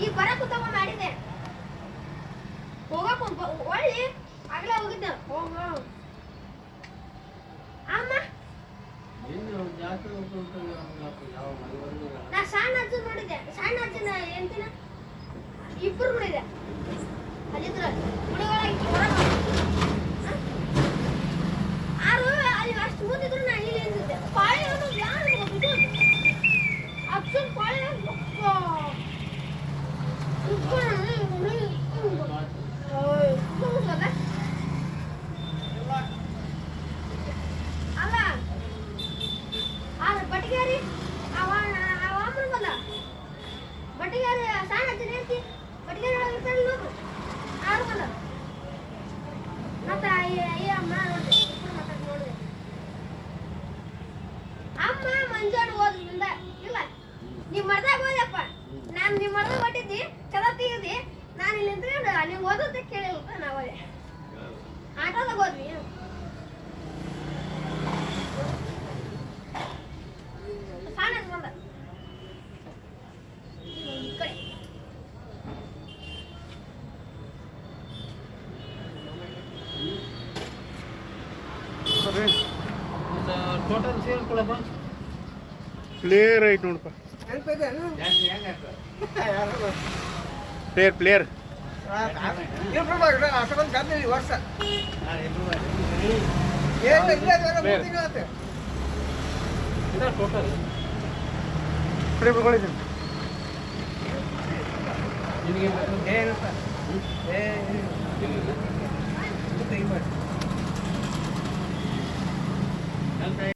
ಈ ಬರಕುತ್ತವ ಮಾಡಿದೆ ಹೋಗಕ್ಕೆ ಒಳ್ಳೆ ಆಗಲೇ ಹೋಗಿದ್ದೆ ಹೋಗ ಅಮ್ಮ ನಾ ಸಣ್ಣ ಅಜ್ಜ ನೋಡಿದ್ದೆ ಸಣ್ಣ ಅಜ್ಜನ ಎಂತಿನ ಇಬ್ಬರು ನೋಡಿದೆ ಅಲ್ಲಿದ್ರ ಗುಡಿ ಒಳಗೆ ಆರು ಅಲ್ಲಿ ಅಷ್ಟು ಕೂತಿದ್ರು ನಾ ಇಲ್ಲಿ ಎಂದಿದ್ದೆ ಪಾಳೆ ಯಾರು ಅಪ್ಸನ್ ಪಾಳೆ ಅಲ್ಲ ಬಟ್ಟಿಗಾರಿ ಅವಮ್ಮನ ಬಂದ ಬಟ್ಟಿಗಾರಿ ಸಣ್ಣ ಅಜ್ಜನ ಹೇಳ್ತಿ ಬಟ್ಟಿಗಾರಿ ಒಳಗಿರ್ತಾನೆ ನೋಡು ಆರು ಬಂದ ಮತ್ತೆ ಅಮ್ಮ ನೋಡಿದೆ ನೋಡಿದೆ ಅಮ್ಮ ಮಂಜಾನ ಓದ್ರಿಂದ ಇಲ್ಲ ನೀವು ಮರ್ದಾಗ ಹೋದಪ್ಪ ನಾನು ನೀವು ಮರ್ದಾಗ ಹೊಟ್ಟಿದ್ದಿ ಕದ ತೆಗೆದಿ ನಾನು ಇಲ್ಲಿ ನಿಂತ್ಕೊಂಡು ನೀವು ಓದೋದೇ ಕೇಳಿಲ್ಲ ನಾವು ಆಟೋದಾಗ ಹೋದ್ವಿ ಸಣ್ಣ ಬಂದ ಈ ಕಡೆ ಟೋಟಲ್ ಸೇಲ್ ಕೊಡಪ್ಪ ಪ್ಲೇಯರ್ ಐತೆ ನೋಡಪ್ಪ ಪ್ಲೇಯರ್ ವರ್ಷ ಟೋಟಲ್ ಕಡೆ ಬರ್ಕೊಂಡಿದ್ದೀನಿ ನಿನಗೆ